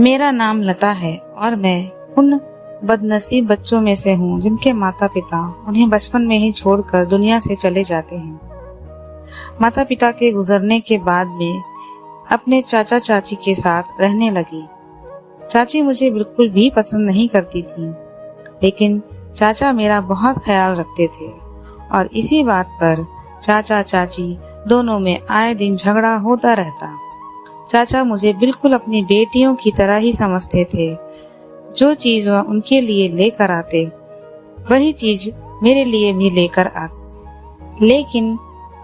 मेरा नाम लता है और मैं उन बदनसीब बच्चों में से हूँ जिनके माता पिता उन्हें बचपन में ही छोड़कर दुनिया से चले जाते हैं। माता पिता के गुजरने के बाद में अपने चाचा चाची के साथ रहने लगी। चाची मुझे बिल्कुल भी पसंद नहीं करती थी, लेकिन चाचा मेरा बहुत ख्याल रखते थे और इसी बात पर चाचा चाची दोनों में आए दिन झगड़ा होता रहता। चाचा मुझे बिल्कुल अपनी बेटियों की तरह ही समझते थे। जो चीज वह उनके लिए लेकर आते वही चीज मेरे लिए भी लेकर आते, लेकिन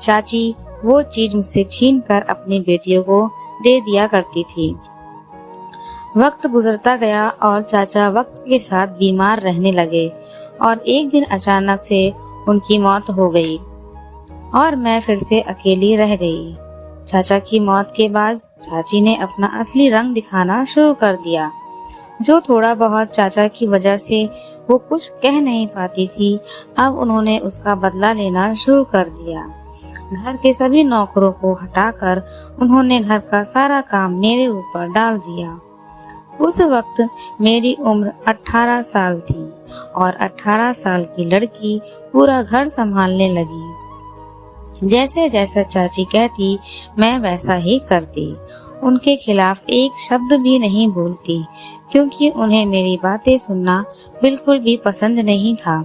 चाची वो चीज मुझसे छीन कर अपनी बेटियों को दे दिया करती थी। वक्त गुजरता गया और चाचा वक्त के साथ बीमार रहने लगे और एक दिन अचानक से उनकी मौत हो गई और मैं फिर से अकेली रह गई। चाचा की मौत के बाद चाची ने अपना असली रंग दिखाना शुरू कर दिया। जो थोड़ा बहुत चाचा की वजह से वो कुछ कह नहीं पाती थी, अब उन्होंने उसका बदला लेना शुरू कर दिया। घर के सभी नौकरों को हटाकर उन्होंने घर का सारा काम मेरे ऊपर डाल दिया। उस वक्त मेरी उम्र 18 साल थी और 18 साल की लड़की पूरा घर संभालने लगी। जैसे जैसा चाची कहती मैं वैसा ही करती। उनके खिलाफ एक शब्द भी नहीं बोलती, क्योंकि उन्हें मेरी बातें सुनना बिल्कुल भी पसंद नहीं था।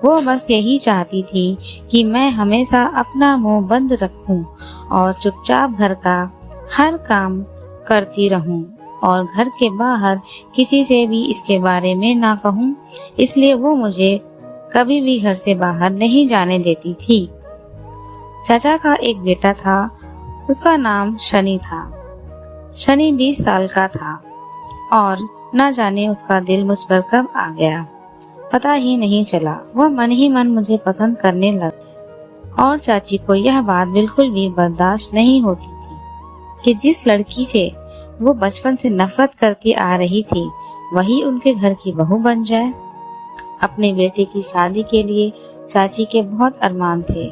वो बस यही चाहती थी कि मैं हमेशा अपना मुंह बंद रखूं और चुपचाप घर का हर काम करती रहूं और घर के बाहर किसी से भी इसके बारे में ना कहूं। इसलिए वो मुझे कभी भी घर से बाहर नहीं जाने देती थी। चाचा का एक बेटा था, उसका नाम शनि था। शनि 20 साल का था और न जाने उसका दिल मुझ पर कब आ गया, पता ही नहीं चला। वह मन ही मन मुझे पसंद करने लगा और चाची को यह बात बिल्कुल भी बर्दाश्त नहीं होती थी कि जिस लड़की से वो बचपन से नफरत करती आ रही थी वही उनके घर की बहू बन जाए। अपने बेटे की शादी के लिए चाची के बहुत अरमान थे।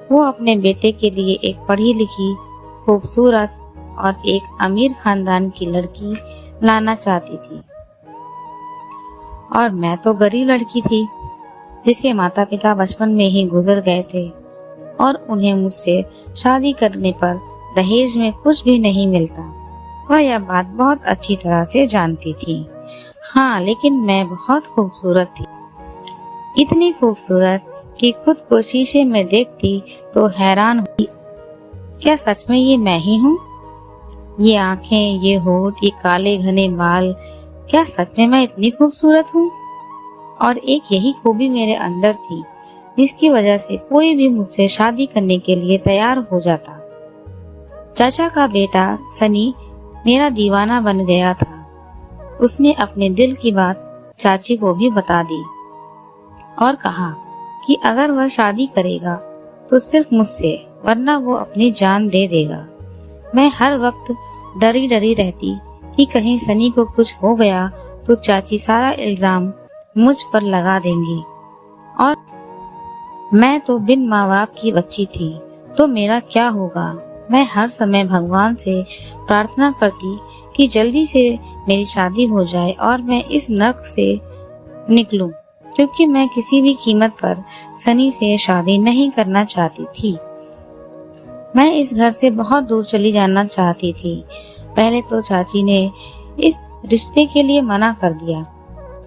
वो अपने बेटे के लिए एक पढ़ी लिखी, खूबसूरत और एक अमीर खानदान की लड़की लाना चाहती थी और मैं तो गरीब लड़की थी जिसके माता पिता बचपन में ही गुजर गए थे और उन्हें मुझसे शादी करने पर दहेज में कुछ भी नहीं मिलता। वह यह बात बहुत अच्छी तरह से जानती थी। हाँ, लेकिन मैं बहुत खूबसूरत थी, इतनी खूबसूरत कि खुद को शीशे में देखती तो हैरान हुई, क्या सच में ये मैं ही हूँ? ये आंखें, ये होठ, ये काले घने बाल, क्या सच में मैं इतनी खूबसूरत हूँ? और एक यही खूबी मेरे अंदर थी जिसकी वजह से कोई भी मुझसे शादी करने के लिए तैयार हो जाता। चाचा का बेटा सनी मेरा दीवाना बन गया था। उसने अपने दिल की बात चाची को भी बता दी और कहा कि अगर वह शादी करेगा तो सिर्फ मुझसे, वरना वो अपनी जान दे देगा। मैं हर वक्त डरी डरी रहती कि कहीं सनी को कुछ हो गया तो चाची सारा इल्जाम मुझ पर लगा देंगी और मैं तो बिन माँ बाप की बच्ची थी तो मेरा क्या होगा। मैं हर समय भगवान से प्रार्थना करती कि जल्दी से मेरी शादी हो जाए और मैं इस नर्क से निकलूं, क्योंकि मैं किसी भी कीमत पर सनी से शादी नहीं करना चाहती थी। मैं इस घर से बहुत दूर चली जाना चाहती थी। पहले तो चाची ने इस रिश्ते के लिए मना कर दिया,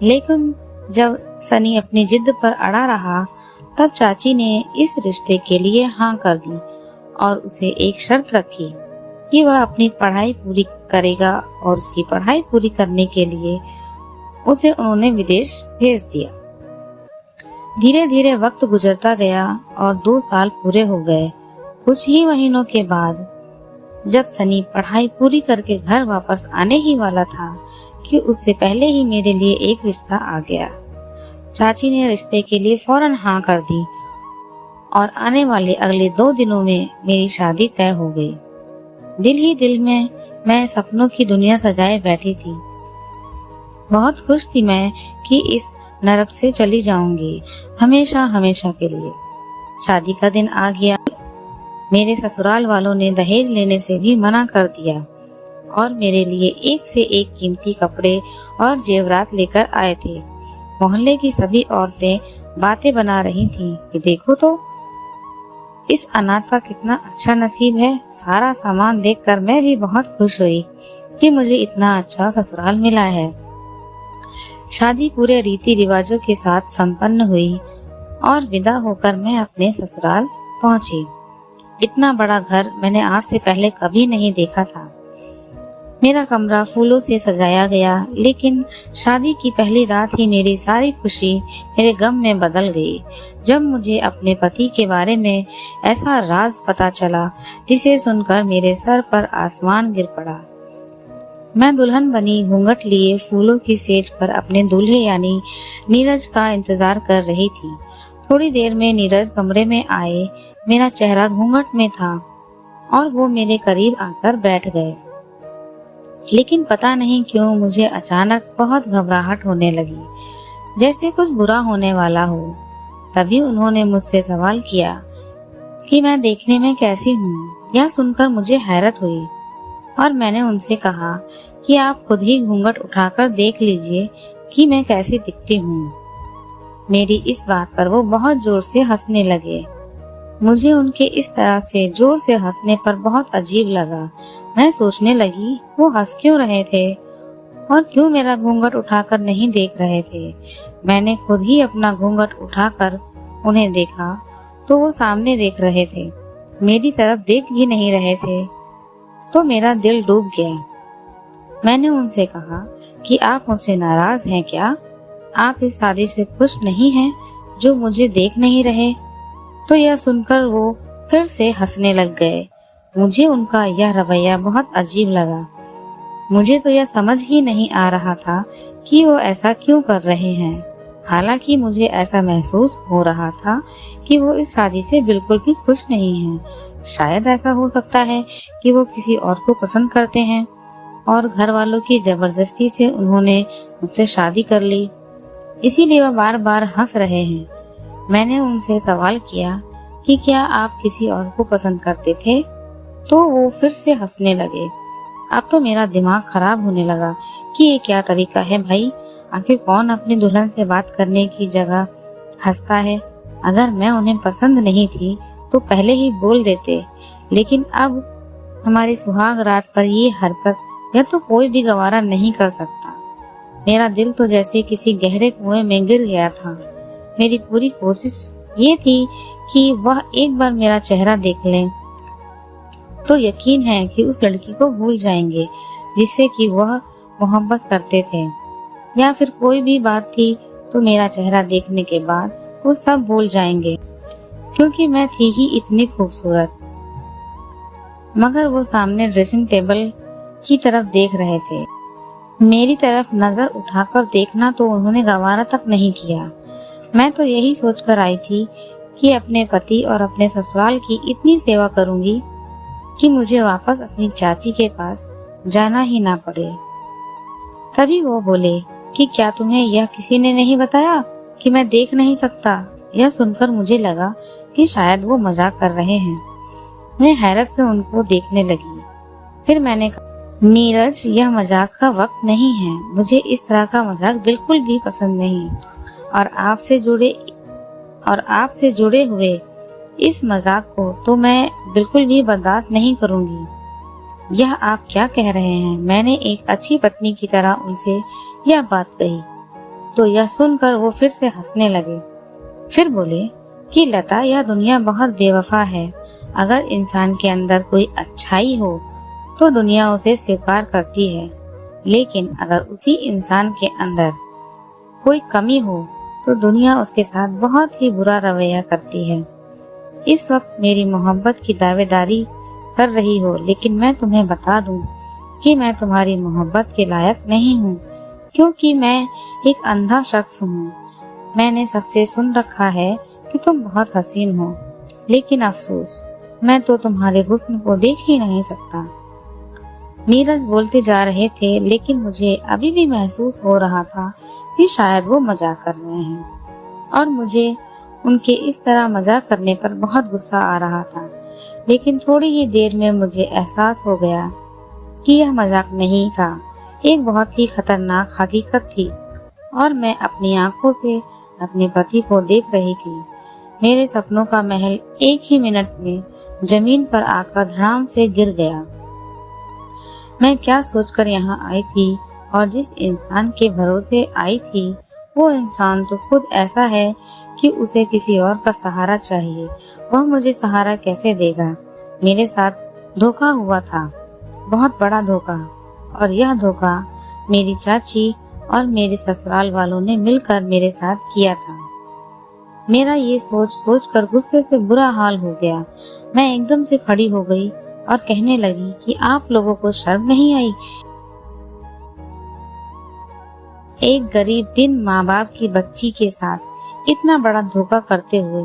लेकिन जब सनी अपनी जिद पर अड़ा रहा तब चाची ने इस रिश्ते के लिए हाँ कर दी और उसे एक शर्त रखी कि वह अपनी पढ़ाई पूरी करेगा और उसकी पढ़ाई पूरी करने के लिए उसे उन्होंने विदेश भेज दिया। धीरे धीरे वक्त गुजरता गया और 2 साल पूरे हो गए। कुछ ही महीनों के बाद जब सनी पढ़ाई पूरी करके घर वापस आने ही वाला था कि उससे पहले ही मेरे लिए एक रिश्ता आ गया। चाची ने रिश्ते के लिए फौरन हाँ कर दी और आने वाले अगले 2 दिनों में मेरी शादी तय हो गई। दिल ही दिल में मैं सपनों की दुनिया सजाए बैठी थी। बहुत खुश थी मैं कि इस नरक से चली जाऊंगी हमेशा हमेशा के लिए। शादी का दिन आ गया। मेरे ससुराल वालों ने दहेज लेने से भी मना कर दिया और मेरे लिए एक से एक कीमती कपड़े और जेवरात लेकर आए थे। मोहल्ले की सभी औरतें बातें बना रही थीं कि देखो तो इस अनाथ का कितना अच्छा नसीब है। सारा सामान देखकर मैं भी बहुत खुश हुई कि मुझे इतना अच्छा ससुराल मिला है। शादी पूरे रीति रिवाजों के साथ संपन्न हुई और विदा होकर मैं अपने ससुराल पहुंची। इतना बड़ा घर मैंने आज से पहले कभी नहीं देखा था। मेरा कमरा फूलों से सजाया गया, लेकिन शादी की पहली रात ही मेरी सारी खुशी मेरे गम में बदल गई जब मुझे अपने पति के बारे में ऐसा राज पता चला जिसे सुनकर मेरे सर पर आसमान गिर पड़ा। मैं दुल्हन बनी घूंघट लिए फूलों की सेज पर अपने दूल्हे यानी नीरज का इंतजार कर रही थी। थोड़ी देर में नीरज कमरे में आए। मेरा चेहरा घूंघट में था और वो मेरे करीब आकर बैठ गए। लेकिन पता नहीं क्यों मुझे अचानक बहुत घबराहट होने लगी, जैसे कुछ बुरा होने वाला हो। तभी उन्होंने मुझसे सवाल किया कि मैं देखने में कैसी हूँ। यह सुनकर मुझे हैरत हुई और मैंने उनसे कहा कि आप खुद ही घूंघट उठाकर देख लीजिए कि मैं कैसी दिखती हूँ। मेरी इस बात पर वो बहुत जोर से हंसने लगे। मुझे उनके इस तरह से जोर से हंसने पर बहुत अजीब लगा। मैं सोचने लगी वो हंस क्यों रहे थे और क्यों मेरा घूंघट उठाकर नहीं देख रहे थे। मैंने खुद ही अपना घूंघट उठाकर उन्हें देखा तो वो सामने देख रहे थे, मेरी तरफ देख भी नहीं रहे थे। तो मेरा दिल डूब गया। मैंने उनसे कहा कि आप मुझसे नाराज हैं क्या? आप इस शादी से खुश नहीं हैं जो मुझे देख नहीं रहे? तो यह सुनकर वो फिर से हंसने लग गए। मुझे उनका यह रवैया बहुत अजीब लगा। मुझे तो यह समझ ही नहीं आ रहा था कि वो ऐसा क्यों कर रहे हैं। हालांकि मुझे ऐसा महसूस हो रहा था कि वो इस शादी से बिल्कुल भी खुश नहीं हैं। शायद ऐसा हो सकता है कि वो किसी और को पसंद करते हैं और घर वालों की जबरदस्ती से उन्होंने मुझसे शादी कर ली, इसीलिए वह बार बार हंस रहे हैं। मैंने उनसे सवाल किया कि क्या आप किसी और को पसंद करते थे? तो वो फिर से हंसने लगे। अब तो मेरा दिमाग खराब होने लगा कि ये क्या तरीका है भाई। आखिर कौन अपनी दुल्हन से बात करने की जगह हंसता है। अगर मैं उन्हें पसंद नहीं थी तो पहले ही बोल देते, लेकिन अब हमारी सुहाग रात पर ये हरकत यह तो कोई भी गवारा नहीं कर सकता। मेरा दिल तो जैसे किसी गहरे कुएं में गिर गया था। मेरी पूरी कोशिश ये थी कि वह एक बार मेरा चेहरा देख लें तो यकीन है कि उस लड़की को भूल जाएंगे जिससे कि वह मोहब्बत करते थे, या फिर कोई भी बात थी तो मेरा चेहरा देखने के बाद वो सब भूल जाएंगे, क्योंकि मैं थी ही इतनी खूबसूरत। मगर वो सामने ड्रेसिंग टेबल की तरफ देख रहे थे। मेरी तरफ नजर उठाकर देखना तो उन्होंने गवारा तक नहीं किया। मैं तो यही सोचकर आई थी कि अपने पति और अपने ससुराल की इतनी सेवा करूंगी कि मुझे वापस अपनी चाची के पास जाना ही ना पड़े। तभी वो बोले कि क्या तुम्हें यह किसी ने नहीं बताया कि मैं देख नहीं सकता? यह सुनकर मुझे लगा कि शायद वो मजाक कर रहे हैं। मैं हैरत से उनको देखने लगी। फिर मैंने कहा, नीरज, यह मजाक का वक्त नहीं है। मुझे इस तरह का मजाक बिल्कुल भी पसंद नहीं और आपसे जुड़े हुए इस मजाक को तो मैं बिल्कुल भी बर्दाश्त नहीं करूंगी। यह आप क्या कह रहे हैं? मैंने एक अच्छी पत्नी की तरह उनसे यह बात कही तो यह सुनकर वो फिर से हंसने लगे। फिर बोले कि लता, यह दुनिया बहुत बेवफा है। अगर इंसान के अंदर कोई अच्छाई हो तो दुनिया उसे स्वीकार करती है, लेकिन अगर उसी इंसान के अंदर कोई कमी हो तो दुनिया उसके साथ बहुत ही बुरा रवैया करती है। इस वक्त मेरी मोहब्बत की दावेदारी कर रही हो, लेकिन मैं तुम्हें बता दूं कि मैं तुम्हारी मोहब्बत के लायक नहीं हूँ, क्योंकि मैं एक अंधा शख्स हूँ। मैंने सबसे सुन रखा है कि तुम बहुत हसीन हो, लेकिन अफसोस मैं तो तुम्हारे हुस्न को देख ही नहीं सकता। नीरज बोलते जा रहे थे, लेकिन मुझे अभी भी महसूस हो रहा था कि शायद वो मजाक कर रहे हैं और मुझे उनके इस तरह मजाक करने पर बहुत गुस्सा आ रहा था। लेकिन थोड़ी ही देर में मुझे एहसास हो गया कि यह मजाक नहीं था, एक बहुत ही खतरनाक हकीकत थी और मैं अपनी आंखों से अपने पति को देख रही थी। मेरे सपनों का महल एक ही मिनट में जमीन पर आकर धड़ाम से गिर गया। मैं क्या सोचकर यहाँ आई थी और जिस इंसान के भरोसे आई थी वो इंसान तो खुद ऐसा है कि उसे किसी और का सहारा चाहिए। वह मुझे सहारा कैसे देगा? मेरे साथ धोखा हुआ था, बहुत बड़ा धोखा, और यह धोखा मेरी चाची और मेरे ससुराल वालों ने मिलकर मेरे साथ किया था। मेरा ये सोच कर गुस्से से बुरा हाल हो गया। मैं एकदम से खड़ी हो गई और कहने लगी कि आप लोगों को शर्म नहीं आई? एक गरीब बिन माँ बाप की बच्ची के साथ इतना बड़ा धोखा करते हुए।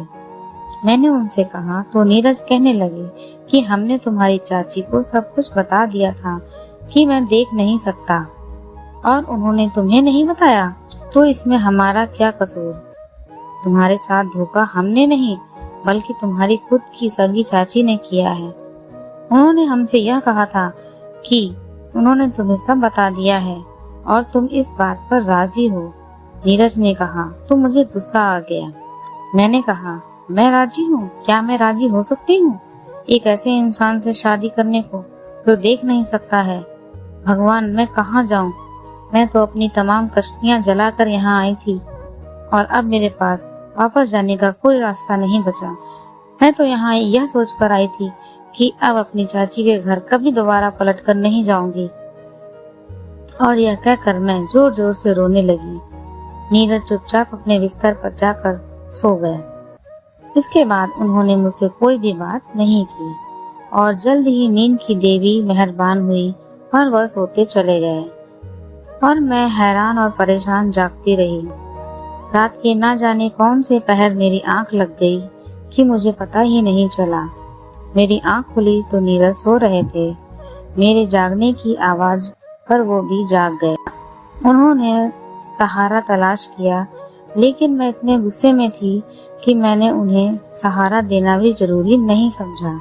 मैंने उनसे कहा तो नीरज कहने लगे कि हमने तुम्हारी चाची को सब कुछ बता दिया था कि मैं देख नहीं सकता और उन्होंने तुम्हें नहीं बताया, तो इसमें हमारा क्या कसूर? तुम्हारे साथ धोखा हमने नहीं बल्कि तुम्हारी खुद की सगी चाची ने किया है। उन्होंने हमसे यह कहा था कि उन्होंने तुम्हें सब बता दिया है और तुम इस बात पर राजी हो। नीरज ने कहा तो मुझे गुस्सा आ गया। मैंने कहा मैं राजी हूँ? क्या मैं राजी हो सकती हूँ एक ऐसे इंसान से शादी करने को जो देख नहीं सकता है? भगवान, मैं कहाँ जाऊँ? मैं तो अपनी तमाम कश्तियाँ जलाकर यहाँ आई थी और अब मेरे पास वापस जाने का कोई रास्ता नहीं बचा। मैं तो यहाँ यह सोचकर आई थी कि अब अपनी चाची के घर कभी दोबारा पलटकर नहीं जाऊंगी। और यह कहकर मैं जोर जोर से रोने लगी। नीरज चुपचाप अपने बिस्तर पर जाकर सो गए। इसके बाद उन्होंने मुझसे कोई भी बात नहीं की और जल्द ही नींद की देवी मेहरबान हुई और वह सोते चले गए और मैं हैरान और परेशान जागती रही। रात के ना जाने कौन से पहर मेरी आंख लग गई कि मुझे पता ही नहीं चला। मेरी आंख खुली तो नीरज सो रहे थे। मेरे जागने की आवाज पर वो भी जाग गए। उन्होंने सहारा तलाश किया, लेकिन मैं इतने गुस्से में थी कि मैंने उन्हें सहारा देना भी जरूरी नहीं समझा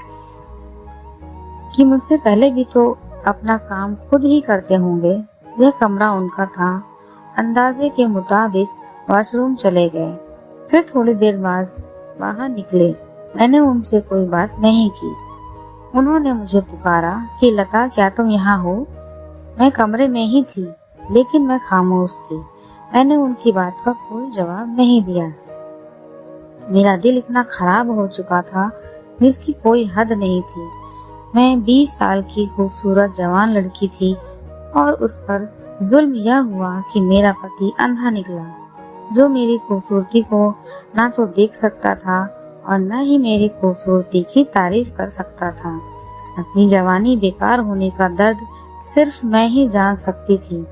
कि मुझसे पहले भी तो अपना काम खुद ही करते होंगे। यह कमरा उनका था। अंदाजे के मुताबिक वॉशरूम चले गए, फिर थोड़ी देर बाद बाहर निकले। मैंने उनसे कोई बात नहीं की। उन्होंने मुझे पुकारा कि लता, क्या तुम यहाँ हो? मैं कमरे में ही थी, लेकिन मैं खामोश थी। मैंने उनकी बात का कोई जवाब नहीं दिया। मेरा दिल इतना खराब हो चुका था जिसकी कोई हद नहीं थी। मैं 20 साल की खूबसूरत जवान लड़की थी और उस पर जुल्म यह हुआ कि मेरा पति अंधा निकला, जो मेरी खूबसूरती को ना तो देख सकता था और न ही मेरी खूबसूरती की तारीफ कर सकता था। अपनी जवानी बेकार होने का दर्द सिर्फ मैं ही जान सकती थी।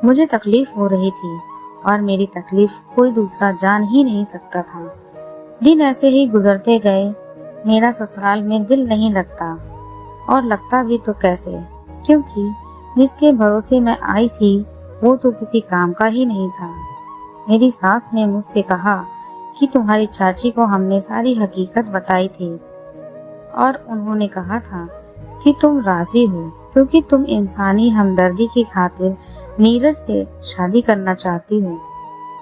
मुझे तकलीफ हो रही थी और मेरी तकलीफ कोई दूसरा जान ही नहीं सकता था। दिन ऐसे ही गुजरते गए। मेरा ससुराल में दिल नहीं लगता, और लगता भी तो कैसे, क्योंकि जिसके भरोसे मैं आई थी वो तो किसी काम का ही नहीं था। मेरी सास ने मुझसे कहा कि तुम्हारी चाची को हमने सारी हकीकत बताई थी और उन्होंने कहा था कि तुम राजी हो क्योंकि तुम इंसानी हमदर्दी की खातिर नीरज से शादी करना चाहती हो,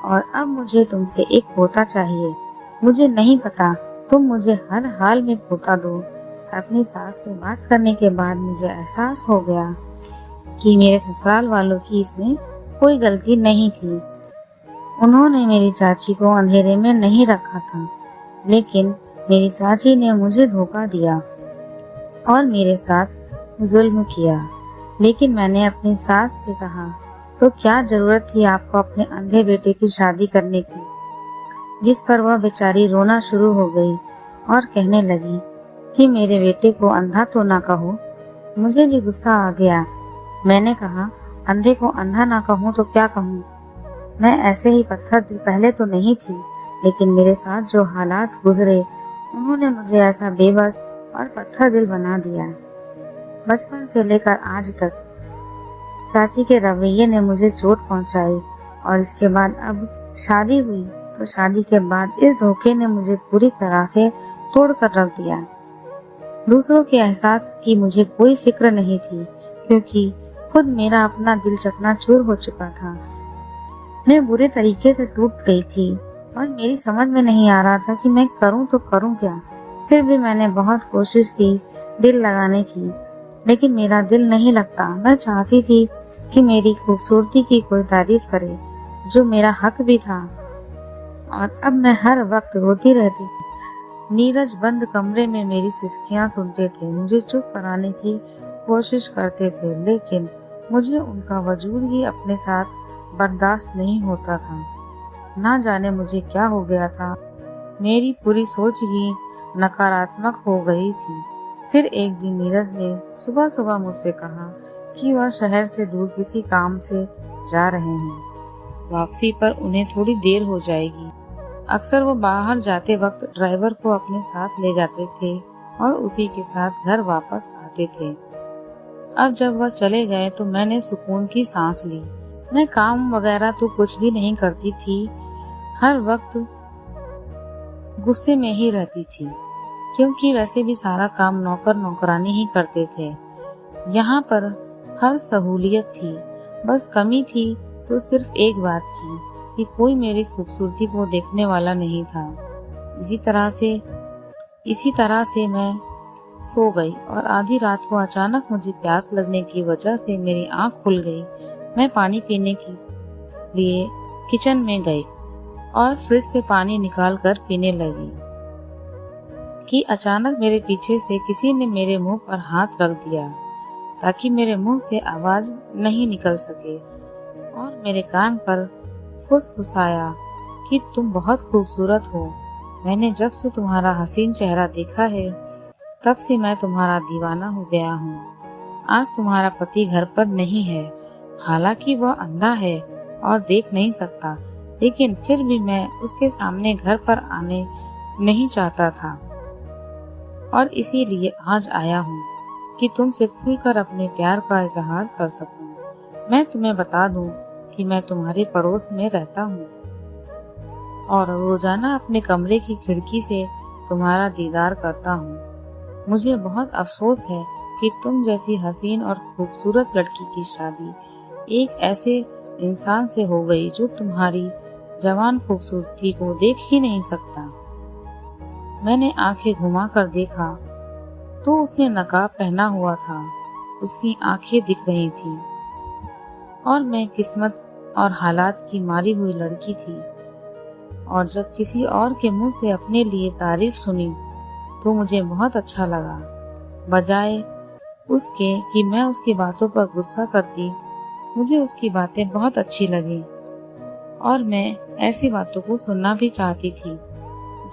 और अब मुझे तुमसे एक पोता चाहिए। मुझे नहीं पता, तुम मुझे हर हाल में पोता दो। अपनी सास से बात करने के बाद मुझे एहसास हो गया कि मेरे ससुराल वालों की इसमें कोई गलती नहीं थी। उन्होंने मेरी चाची को अंधेरे में नहीं रखा था, लेकिन मेरी चाची ने मुझे धोखा दिया और मेरे साथ जुल्म किया। लेकिन मैंने अपनी सास से कहा, तो क्या जरूरत थी आपको अपने अंधे बेटे की शादी करने की? जिस पर वह बेचारी रोना शुरू हो गई और कहने लगी कि मेरे बेटे को अंधा तो ना कहो। मुझे भी गुस्सा आ गया। मैंने कहा, अंधे को अंधा ना कहूँ तो क्या कहूँ? मैं ऐसे ही पत्थर दिल पहले तो नहीं थी, लेकिन मेरे साथ जो हालात गुजरे उन्होंने मुझे ऐसा बेबस और पत्थर दिल बना दिया। बचपन से लेकर आज तक चाची के रवैये ने मुझे चोट पहुंचाई, और इसके बाद अब शादी हुई तो शादी के बाद इस धोखे ने मुझे पूरी तरह से तोड़ कर रख दिया। दूसरों के एहसास की मुझे कोई फिक्र नहीं थी, क्योंकि खुद मेरा अपना दिल चकनाचूर हो चुका था। मैं बुरे तरीके से टूट गई थी और मेरी समझ में नहीं आ रहा था कि मैं करूं तो करूं क्या। फिर भी मैंने बहुत कोशिश की दिल लगाने की, लेकिन मेरा दिल नहीं लगता। मैं चाहती थी कि मेरी खूबसूरती की कोई तारीफ करे, जो मेरा हक भी था, और अब मैं हर वक्त रोती रहती। नीरज बंद कमरे में मेरी सिसकियां सुनते थे, मुझे चुप कराने की कोशिश करते थे, लेकिन मुझे उनका वजूद ही अपने साथ बर्दाश्त नहीं होता था। ना जाने मुझे क्या हो गया था, मेरी पूरी सोच ही नकारात्मक हो गई थी। फिर एक दिन नीरज ने सुबह सुबह मुझसे कहा कि वह शहर से दूर किसी काम से जा रहे हैं। वापसी पर उन्हें थोड़ी देर हो जाएगी। अक्सर वो बाहर जाते वक्त ड्राइवर को अपने साथ ले जाते थे और उसी के साथ घर वापस आते थे। अब जब वह चले गए तो मैंने सुकून की सांस ली। मैं काम वगैरह तो कुछ भी नहीं करती थी, हर वक्त गुस्से में ही रहती थी, क्योंकि वैसे भी सारा काम नौकर नौकरानी ही करते थे। यहाँ पर हर सहूलियत थी, बस कमी थी तो सिर्फ एक बात की कि कोई मेरी खूबसूरती को देखने वाला नहीं था। इसी तरह से मैं सो गई और आधी रात को अचानक मुझे प्यास लगने की वजह से मेरी आंख खुल गई। मैं पानी पीने के लिए किचन में गई और फ्रिज से पानी निकालकर पीने लगी कि अचानक मेरे पीछे से किसी ने मेरे मुंह पर हाथ रख दिया ताकि मेरे मुंह से आवाज नहीं निकल सके, और मेरे कान पर फुसफुसाया कि तुम बहुत खूबसूरत हो। मैंने जब से तुम्हारा हसीन चेहरा देखा है तब से मैं तुम्हारा दीवाना हो गया हूँ। आज तुम्हारा पति घर पर नहीं है, हालांकि वह अंधा है और देख नहीं सकता, लेकिन फिर भी मैं उसके सामने घर पर आने नहीं चाहता था, और इसीलिए आज आया हूँ कि तुमसे खुलकर अपने प्यार का इजहार कर सकूं। मैं तुम्हें बता दूं कि मैं तुम्हारे पड़ोस में रहता हूँ और रोजाना अपने कमरे की खिड़की से तुम्हारा दीदार करता हूँ। मुझे बहुत अफसोस है कि तुम जैसी हसीन और खूबसूरत लड़की की शादी एक ऐसे इंसान से हो गई जो तुम्हारी जवान खूबसूरती को देख ही नहीं सकता। मैंने आंखें घुमाकर देखा तो उसने नकाब पहना हुआ था, उसकी आंखें दिख रही थी और मैं किस्मत और हालात की मारी हुई लड़की थी। और जब किसी और के मुंह से अपने लिए तारीफ सुनी तो मुझे बहुत अच्छा लगा। बजाय उसके कि मैं उसकी बातों पर गुस्सा करती, मुझे उसकी बातें बहुत अच्छी लगी और मैं ऐसी बातों को सुनना भी चाहती थी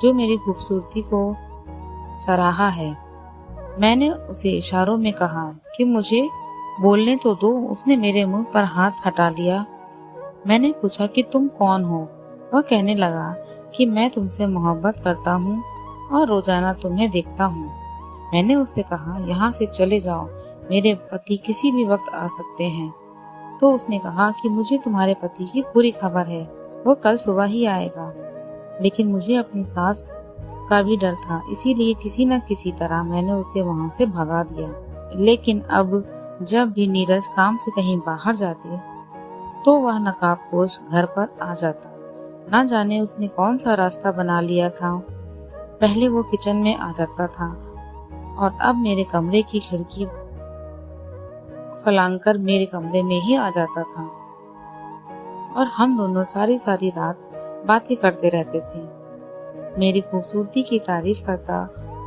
जो मेरी खूबसूरती को सराहा है। मैंने उसे इशारों में कहा कि मुझे बोलने तो दो। उसने मेरे मुंह पर हाथ हटा लिया। मैंने पूछा कि तुम कौन हो? वह कहने लगा कि मैं तुमसे मोहब्बत करता हूँ और रोजाना तुम्हें देखता हूँ। मैंने उससे कहा, यहाँ से चले जाओ, मेरे पति किसी भी वक्त आ सकते हैं। तो उसने कहा कि मुझे तुम्हारे पति की पूरी खबर है, वो कल सुबह ही आएगा। लेकिन मुझे अपनी सास का भी डर था, इसीलिए किसी न किसी तरह मैंने उसे वहाँ से भगा दिया। लेकिन अब जब भी नीरज काम से कहीं बाहर जाते तो वह नकाबपोश घर पर आ जाता। ना जाने उसने कौन सा रास्ता बना लिया था। पहले वो किचन में आ जाता था और अब मेरे कमरे की खिड़की फलांकर मेरे कमरे में ही आ जाता था और हम दोनों सारी सारी रात बातें करते रहते थे। मेरी खूबसूरती की तारीफ करता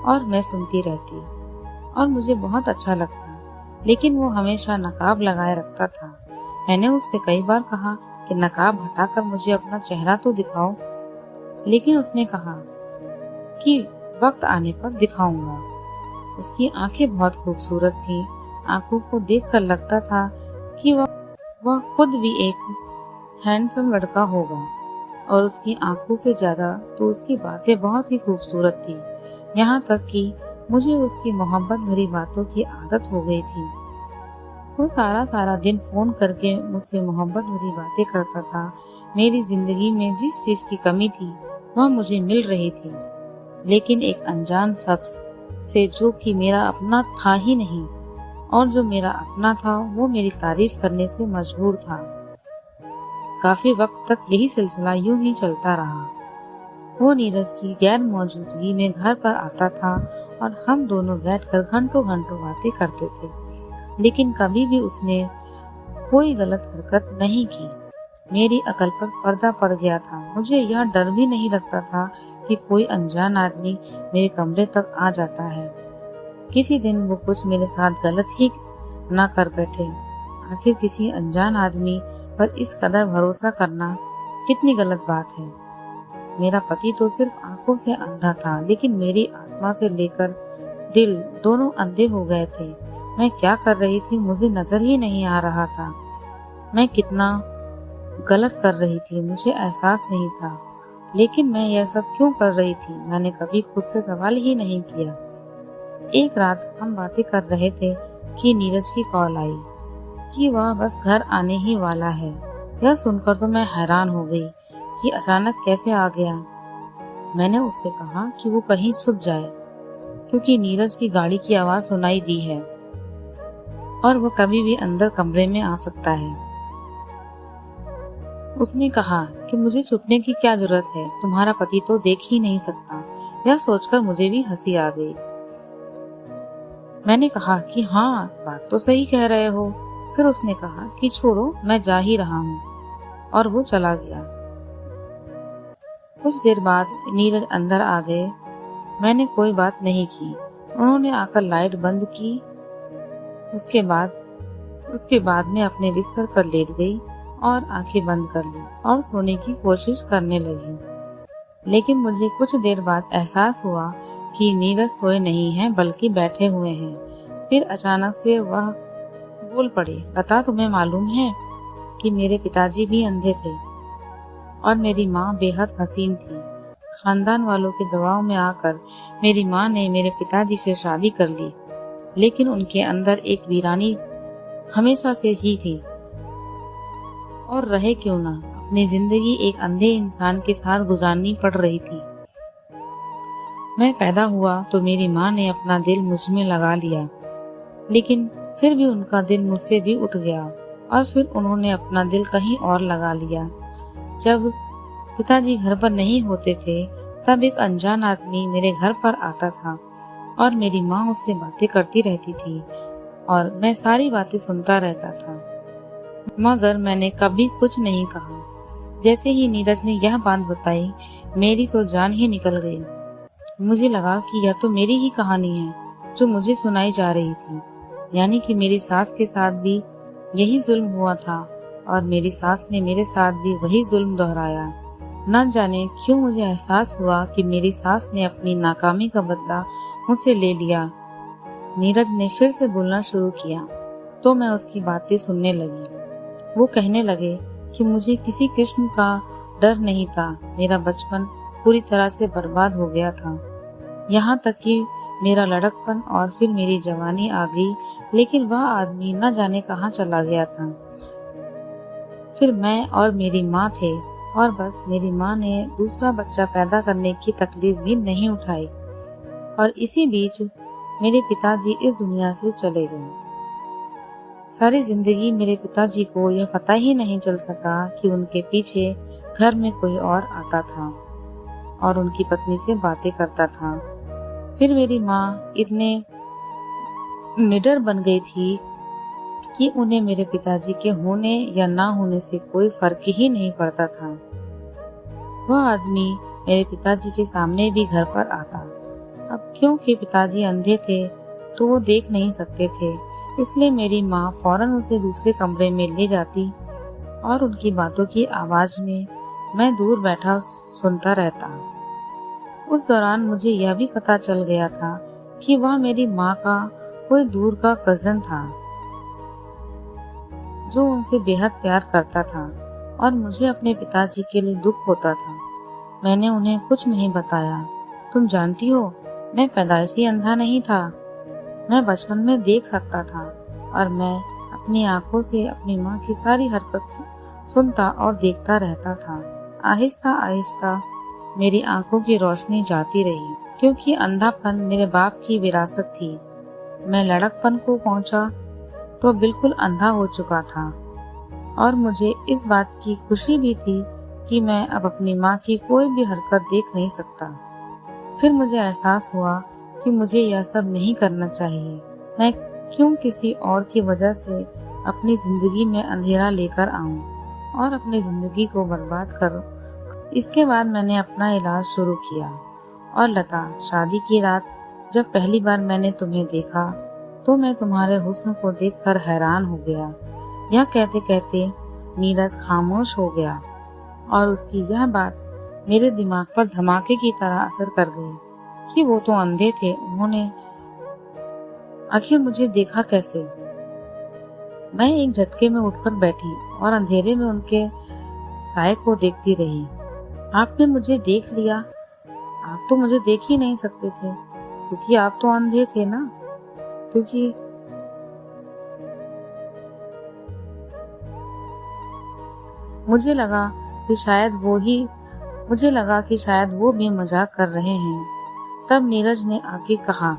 और मैं सुनती रहती और मुझे बहुत अच्छा लगता, लेकिन वो हमेशा नकाब लगाए रखता था। मैंने उससे कई बार कहा कि नकाब हटाकर मुझे अपना चेहरा तो दिखाओ, लेकिन उसने कहा कि वक्त आने पर दिखाऊंगा। उसकी आंखें बहुत खूबसूरत थीं। आंखों को देखकर लगता था कि वह खुद भी एक हैंडसम लड़का होगा, और उसकी आंखों से ज्यादा तो उसकी बातें बहुत ही खूबसूरत थी। यहाँ तक कि मुझे उसकी मोहब्बत भरी बातों की आदत हो गई थी। वो सारा दिन फोन करके मुझसे मोहब्बत भरी बातें करता था। मेरी जिंदगी में जिस चीज की कमी थी वह मुझे मिल रही थी, लेकिन एक अनजान शख्स से जो कि मेरा अपना था ही नहीं। और जो मेरा अपना था वो मेरी तारीफ करने से मजबूर था। काफी वक्त तक यही सिलसिला यूं ही चलता रहा। वो नीरज की गैर मौजूदगी में घर पर आता था और हम दोनों बैठकर घंटों घंटों बातें करते थे, लेकिन कभी भी उसने कोई गलत हरकत नहीं की। मेरी अकल पर पर्दा पड़ गया था। मुझे यह डर भी नहीं लगता था कि कोई अनजान आदमी मेरे कमरे तक आ जाता है। किसी दिन वो कुछ मेरे साथ गलत ही ना कर बैठे। आखिर किसी अनजान आदमी पर इस कदर भरोसा करना कितनी गलत बात है। मेरा पति तो सिर्फ आंखों से अंधा था, लेकिन मेरी आत्मा से लेकर दिल दोनों अंधे हो गए थे। मैं क्या कर रही थी मुझे नजर ही नहीं आ रहा था। मैं कितना गलत कर रही थी मुझे एहसास नहीं था, लेकिन मैं यह सब क्यों कर रही थी मैंने कभी खुद से सवाल ही नहीं किया। एक रात हम बातें कर रहे थे कि नीरज की कॉल आई कि वह बस घर आने ही वाला है। यह सुनकर तो मैं हैरान हो गई कि अचानक कैसे आ गया। मैंने उससे कहा कि वो कहीं छुप जाए, क्योंकि नीरज की गाड़ी की आवाज सुनाई दी है और वो कभी भी अंदर कमरे में आ सकता है। उसने कहा कि मुझे छुपने की क्या जरूरत है, तुम्हारा पति तो देख ही नहीं सकता। यह सोचकर मुझे भी हंसी आ गई। मैंने कहा कि हाँ, बात तो सही कह रहे हो। फिर उसने कहा कि छोड़ो, मैं जा ही रहा हूँ, और वो चला गया। कुछ देर बाद नीरज अंदर आ गए। मैंने कोई बात नहीं की। उन्होंने आकर लाइट बंद की। उसके बाद मैं अपने बिस्तर पर लेट गई और आंखें बंद कर ली और सोने की कोशिश करने लगी। लेकिन मुझे कुछ देर बाद एहसास हुआ कि नीरज सोए नहीं हैं बल्कि बैठे हुए हैं। फिर अचानक से वह बोल पड़े, लता, तुम्हें मालूम है कि मेरे पिताजी भी अंधे थे और मेरी माँ बेहद हसीन थी। खानदान वालों के दबाव में आकर मेरी माँ ने मेरे पिताजी से शादी कर ली, लेकिन उनके अंदर एक वीरानी हमेशा से ही थी। और रहे क्यों ना, अपनी जिंदगी एक अंधे इंसान के साथ गुजारनी पड़ रही थी। मैं पैदा हुआ तो मेरी माँ ने अपना दिल मुझ में लगा लिया, लेकिन फिर भी उनका दिल मुझसे भी उठ गया और फिर उन्होंने अपना दिल कहीं और लगा लिया। जब पिताजी घर पर नहीं होते थे तब एक अनजान आदमी मेरे घर पर आता था और मेरी माँ उससे बातें करती रहती थी और मैं सारी बातें सुनता रहता था, मगर मैंने कभी कुछ नहीं कहा। जैसे ही नीरज ने यह बात बताई मेरी तो जान ही निकल गई। मुझे लगा कि यह तो मेरी ही कहानी है जो मुझे सुनाई जा रही थी, यानी कि मेरी सास के साथ भी यही जुल्म हुआ था और मेरी सास ने मेरे साथ भी वही जुल्म दोहराया। न जाने क्यों मुझे एहसास हुआ कि मेरी सास ने अपनी नाकामी का बदला मुझसे ले लिया। नीरज ने फिर से बोलना शुरू किया तो मैं उसकी बातें सुनने लगी। वो कहने लगे कि मुझे किसी किस्म का डर नहीं था। मेरा बचपन पूरी तरह से बर्बाद हो गया था, यहाँ तक कि मेरा लड़कपन और फिर मेरी जवानी आ गई, लेकिन वह आदमी न जाने कहाँ चला गया था। फिर मैं और मेरी माँ थे और बस मेरी माँ ने दूसरा बच्चा पैदा करने की तकलीफ भी नहीं उठाई और इसी बीच मेरे पिताजी इस दुनिया से चले गए। सारी जिंदगी मेरे पिताजी को यह पता ही नहीं चल सका कि उनके पीछे घर में कोई और आता था और उनकी पत्नी से बातें करता था। फिर मेरी माँ इतने निडर बन गई थी कि उन्हें मेरे पिताजी के होने या ना होने से कोई फर्क ही नहीं पड़ता था। वह आदमी मेरे पिताजी के सामने भी घर पर आता। अब क्योंकि पिताजी अंधे थे तो वो देख नहीं सकते थे, इसलिए मेरी माँ फौरन उसे दूसरे कमरे में ले जाती और उनकी बातों की आवाज में मैं दूर बैठा सुनता रहता। उस दौरान मुझे यह भी पता चल गया था कि वह मेरी माँ का कोई दूर का कजन था जो उनसे बेहद प्यार करता था और मुझे अपने पिताजी के लिए दुख होता था। मैंने उन्हें कुछ नहीं बताया। तुम जानती हो, मैं पैदाइशी अंधा नहीं था। मैं बचपन में देख सकता था और मैं अपनी आंखों से अपनी माँ की सारी हरकत सुनता और देखता रहता था। आहिस्ता आहिस्ता मेरी आंखों की रोशनी जाती रही, क्योंकि अंधापन मेरे बाप की विरासत थी। मैं लड़कपन को पहुंचा तो बिल्कुल अंधा हो चुका था और मुझे इस बात की खुशी भी थी कि मैं अब अपनी माँ की कोई भी हरकत देख नहीं सकता। फिर मुझे एहसास हुआ कि मुझे यह सब नहीं करना चाहिए। मैं क्यों किसी और की वजह से अपनी जिंदगी में अंधेरा लेकर आऊं और अपनी जिंदगी को बर्बाद करूं। इसके बाद मैंने अपना इलाज शुरू किया। और लता, शादी की रात जब पहली बार मैंने तुम्हें देखा तो मैं तुम्हारे हुस्न को देखकर हैरान हो गया। यह कहते कहते नीरज खामोश हो गया और उसकी यह बात मेरे दिमाग पर धमाके की तरह असर कर गई कि वो तो अंधे थे, उन्होंने आखिर मुझे देखा कैसे। मैं एक झटके में उठकर बैठी और अंधेरे में उनके साए को देखती रही। आपने मुझे देख लिया? आप तो मुझे देख ही नहीं सकते थे क्योंकि आप तो अंधे थे ना। क्योंकि मुझे लगा कि शायद वो भी मजाक कर रहे हैं। तब नीरज ने आके कहा,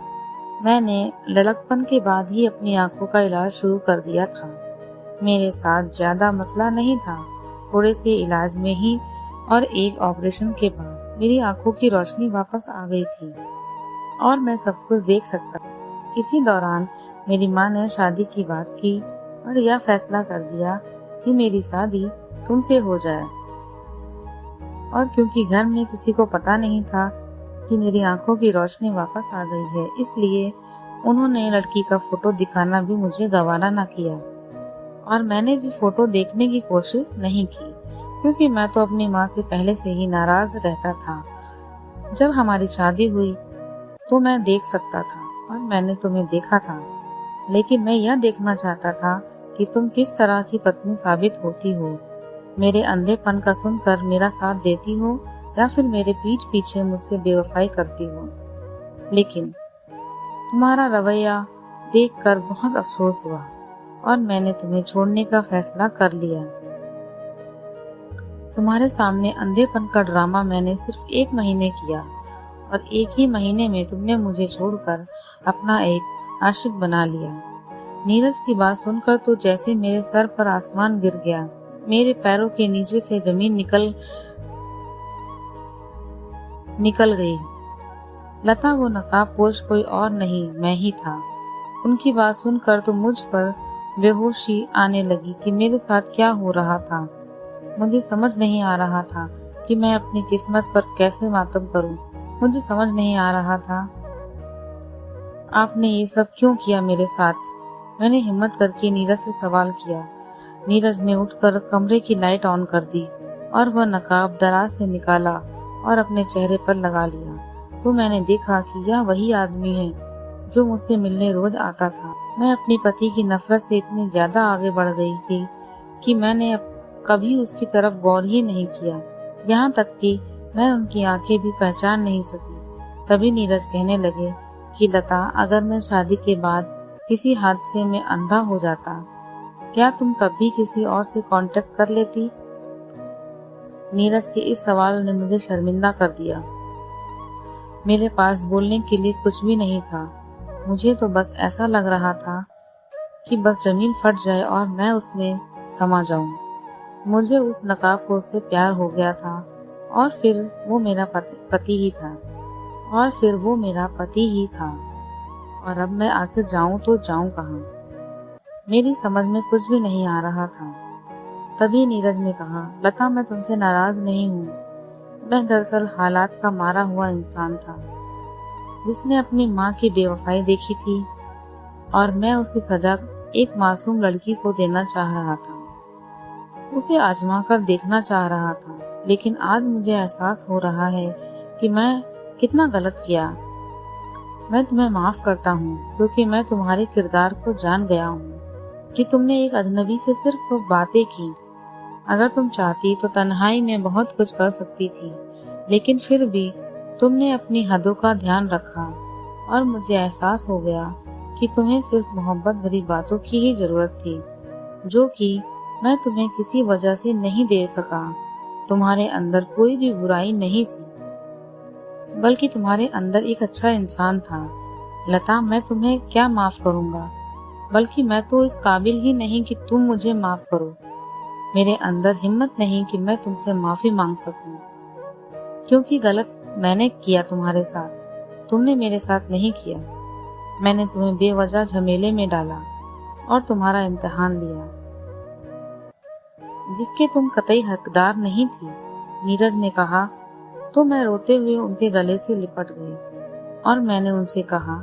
मैंने लड़कपन के बाद ही अपनी आंखों का इलाज शुरू कर दिया था। मेरे साथ ज्यादा मसला नहीं था। थोड़े से इलाज में ही और एक ऑपरेशन के बाद मेरी आंखों की रोशनी वापस आ गई थी और मैं सब कुछ देख सकता। इसी दौरान मेरी माँ ने शादी की बात की और यह फैसला कर दिया कि मेरी शादी तुमसे हो जाए। और क्योंकि घर में किसी को पता नहीं था कि मेरी आंखों की रोशनी वापस आ गई है, इसलिए उन्होंने लड़की का फोटो दिखाना भी मुझे गवारा न किया और मैंने भी फोटो देखने की कोशिश नहीं की क्योंकि मैं तो अपनी माँ से पहले से ही नाराज रहता था। जब हमारी शादी हुई तो मैं देख सकता था और मैंने तुम्हें देखा था, लेकिन मैं यह देखना चाहता था कि तुम किस तरह की पत्नी साबित होती हो। मेरे अंधेपन का सुनकर मेरा साथ देती हो या फिर मेरे पीठ पीछे मुझसे बेवफाई करती हो। लेकिन तुम्हारा रवैया देखकर बहुत अफसोस हुआ और मैंने तुम्हें छोड़ने का फैसला कर लिया। तुम्हारे सामने अंधेपन का ड्रामा मैंने सिर्फ 1 महीने किया और 1 ही महीने में तुमने मुझे छोड़कर अपना एक आशिक बना लिया। नीरज की बात सुनकर तो जैसे मेरे सर पर आसमान गिर गया। मेरे पैरों के नीचे से जमीन निकल गई। लता, वो नकाबपोश कोई और नहीं, मैं ही था। उनकी बात सुनकर तो मुझ पर बेहोशी आने लगी कि मेरे साथ क्या हो रहा था। मुझे समझ नहीं आ रहा था कि मैं अपनी किस्मत पर कैसे मातम करूं। मुझे समझ नहीं आ रहा था आपने ये सब क्यों किया मेरे साथ। मैंने हिम्मत करके नीरज से सवाल किया। नीरज ने उठकर कमरे की लाइट ऑन कर दी और वह नकाब दराज से निकाला और अपने चेहरे पर लगा लिया। तो मैंने देखा कि यह वही आदमी है जो मुझसे मिलने रोज आता था। मैं अपने पति की नफरत से इतनी ज्यादा आगे बढ़ गई थी कि मैंने कभी उसकी तरफ गौर ही नहीं किया, यहाँ तक कि मैं उनकी आंखें भी पहचान नहीं सकी। तभी नीरज कहने लगे कि लता, अगर मैं शादी के बाद किसी हादसे में अंधा हो जाता, क्या तुम तब भी किसी और से कांटेक्ट कर लेती? नीरज के इस सवाल ने मुझे शर्मिंदा कर दिया। मेरे पास बोलने के लिए कुछ भी नहीं था। मुझे तो बस ऐसा लग रहा था कि बस जमीन फट जाए और मैं उसमें समा जाऊं। मुझे उस नकाबपोश से प्यार हो गया था और फिर वो मेरा पति ही था। और अब मैं आखिर जाऊं तो जाऊं कहां? मेरी समझ में कुछ भी नहीं आ रहा था। तभी नीरज ने कहा, लता, मैं तुमसे नाराज नहीं हूँ। मैं दरअसल हालात का मारा हुआ इंसान था जिसने अपनी माँ की बेवफाई देखी थी और मैं उसकी सजा एक मासूम लड़की को देना चाह रहा था। उसे आजमा कर देखना चाह रहा था। लेकिन आज मुझे एहसास हो रहा है कि मैं कितना गलत किया। मैं तुम्हें माफ करता हूँ क्योंकि मैं तुम्हारे किरदार को जान गया हूँ कि तुमने एक अजनबी से सिर्फ बातें की। अगर तुम चाहती तो तन्हाई में बहुत कुछ कर सकती थी, लेकिन फिर भी तुमने अपनी हदों का ध्यान रखा और मुझे एहसास हो गया कि तुम्हें सिर्फ मोहब्बत भरी बातों की ही जरूरत थी, जो कि मैं तुम्हें किसी वजह से नहीं दे सका। तुम्हारे अंदर कोई भी बुराई नहीं थी, बल्कि तुम्हारे अंदर एक अच्छा इंसान था। लता, मैं तुम्हें क्या माफ करूंगा, बल्कि मैं तो इस काबिल ही नहीं कि तुम मुझे माफ करो। मेरे अंदर हिम्मत नहीं कि मैं तुमसे माफी मांग सकूं, क्योंकि गलत मैंने किया तुम्हारे साथ, तुमने मेरे साथ नहीं किया। मैंने तुम्हें बेवजह झमेले में डाला और तुम्हारा इम्तिहान लिया, जिसके तुम कतई हकदार नहीं थी। नीरज ने कहा तो मैं रोते हुए उनके गले से लिपट गई और मैंने उनसे कहा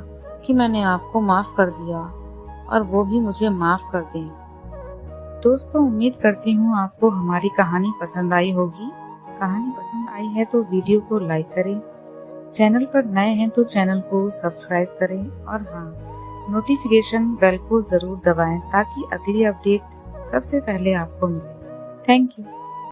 कि मैंने आपको माफ कर दिया और वो भी मुझे माफ कर दें। दोस्तों, उम्मीद करती हूँ आपको हमारी कहानी पसंद आई होगी। कहानी पसंद आई है तो वीडियो को लाइक करें, चैनल पर नए हैं तो चैनल को सब्सक्राइब करें और हाँ, नोटिफिकेशन बेल को जरूर दबाएं ताकि अगली अपडेट सबसे पहले आपको मिले। Thank you.